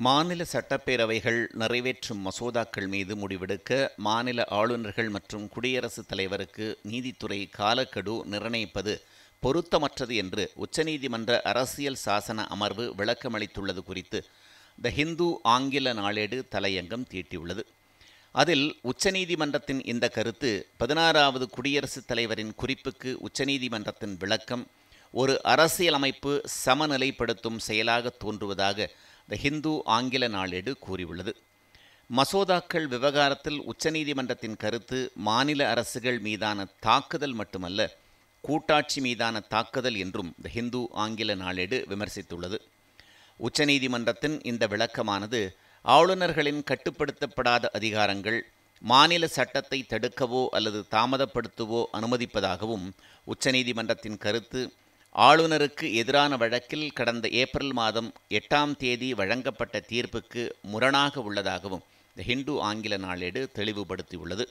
மாநில சட்டப்பேரவைகள் நிறைவேற்றும் மசோதாக்கள் மீது முடிவெடுக்க மாநில ஆளுநர்கள் மற்றும் குடியரசுத் தலைவருக்கு நீதித்துறை காலக்கெடு நிர்ணயிப்பது பொருத்தமற்றது என்று உச்சநீதிமன்ற அரசியல் சாசன அமர்வு விளக்கமளித்துள்ளது குறித்து த ஹிந்து ஆங்கில நாளேடு தலையங்கம் தீட்டியுள்ளது. அதில் உச்சநீதிமன்றத்தின் இந்த கருத்து 16வது குடியரசுத் தலைவரின் குறிப்புக்கு உச்சநீதிமன்றத்தின் விளக்கம் ஒரு அரசியலமைப்பு சமநிலைப்படுத்தும் செயலாக தோன்றுவதாக த ஹிந்து ஆங்கில நாளேடு கூறியுள்ளது. மசோதாக்கள் விவகாரத்தில் உச்சநீதிமன்றத்தின் கருத்து மாநில அரசுகள் மீதான தாக்குதல் மட்டுமல்ல, கூட்டாட்சி மீதான தாக்குதல் என்றும் த ஹிந்து ஆங்கில நாளேடு விமர்சித்துள்ளது. உச்சநீதிமன்றத்தின் இந்த விளக்கமானது ஆளுநர்களின் கட்டுப்படுத்தப்படாத அதிகாரங்கள் மாநில சட்டத்தை தடுக்கவோ அல்லது தாமதப்படுத்தவோ அனுமதிப்பதாகவும், உச்சநீதிமன்றத்தின் கருத்து ஆளுநருக்கு எதிரான வழக்கில் கடந்த ஏப்ரல் மாதம் 8ஆம் தேதி வழங்கப்பட்ட தீர்ப்புக்கு முரணாக உள்ளதாகவும் த ஹிந்து ஆங்கில நாளேடு தெளிவுபடுத்தியுள்ளது.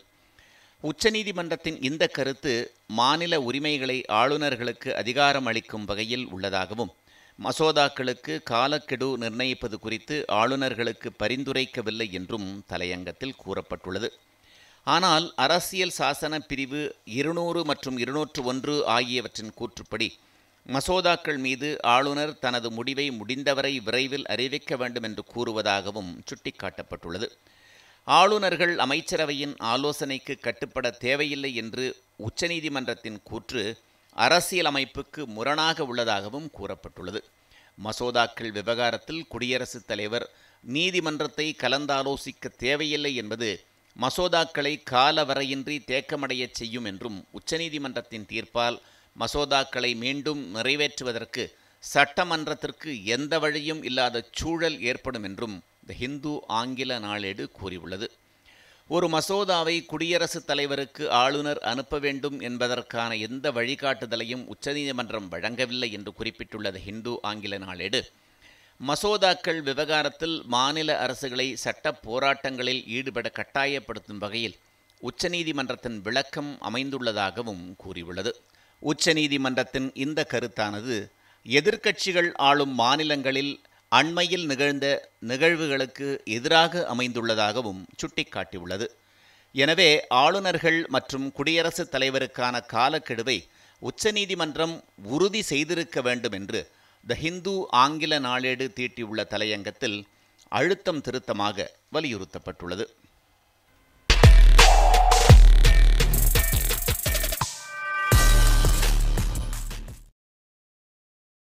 உச்சநீதிமன்றத்தின் இந்த கருத்து மாநில உரிமைகளை ஆளுநர்களுக்கு அதிகாரம் அளிக்கும் வகையில் உள்ளதாகவும், மசோதாக்களுக்கு காலக்கெடு நிர்ணயிப்பது குறித்து ஆளுநர்களுக்கு பரிந்துரைக்கவில்லை என்றும் தலையங்கத்தில் கூறப்பட்டுள்ளது. ஆனால் அரசியல் சாசன பிரிவு 200 மற்றும் 201 ஆகியவற்றின் கூற்றுப்படி மசோதாக்கள் மீது ஆளுநர் தனது முடிவை முடிந்தவரை விரைவில் அறிவிக்க வேண்டும் என்று கூறுவதாகவும் சுட்டிக்காட்டப்பட்டுள்ளது. ஆளுநர்கள் அமைச்சரவையின் ஆலோசனைக்கு கட்டுப்பட தேவையில்லை என்று உச்சநீதிமன்றத்தின் கூற்று அரசியலமைப்புக்கு முரணாக உள்ளதாகவும் கூறப்பட்டுள்ளது. மசோதாக்கள் விவகாரத்தில் குடியரசுத் தலைவர் நீதிமன்றத்தை கலந்தாலோசிக்க தேவையில்லை என்பது மசோதாக்களை காலவரையின்றி தேக்கமடையச் செய்யும் என்றும், உச்சநீதிமன்றத்தின் தீர்ப்பால் மசோதாக்களை மீண்டும் நிறைவேற்றுவதற்கு சட்டமன்றத்திற்கு எந்த வழியும் இல்லாத சூழல் ஏற்படும் என்றும் த ஹிந்து ஆங்கில நாளேடு கூறியுள்ளது. ஒரு மசோதாவை குடியரசுத் தலைவருக்கு ஆளுநர் அனுப்ப வேண்டும் என்பதற்கான எந்த வழிகாட்டுதலையும் உச்சநீதிமன்றம் வழங்கவில்லை என்று குறிப்பிட்டுள்ள த ஹிந்து ஆங்கில நாளேடு, மசோதாக்கள் விவகாரத்தில் மாநில அரசுகளை சட்ட போராட்டங்களில் ஈடுபட கட்டாயப்படுத்தும் வகையில் உச்சநீதிமன்றத்தின் விளக்கம் அமைந்துள்ளதாகவும் கூறியுள்ளது. உச்சநீதிமன்றத்தின் இந்த கருத்தானது எதிர்க்கட்சிகள் ஆளும் மாநிலங்களில் அண்மையில் நிகழ்ந்த நிகழ்வுகளுக்கு எதிராக அமைந்துள்ளதாகவும் சுட்டிக்காட்டியுள்ளது. எனவே ஆளுநர்கள் மற்றும் குடியரசுத் தலைவருக்கான காலக்கெடுவை உச்சநீதிமன்றம் உறுதி செய்திருக்க வேண்டும் என்று த ஹிந்து ஆங்கில நாளேடு தீட்டியுள்ள தலையங்கத்தில் அழுத்தம் திருத்தமாக வலியுறுத்தப்பட்டுள்ளது.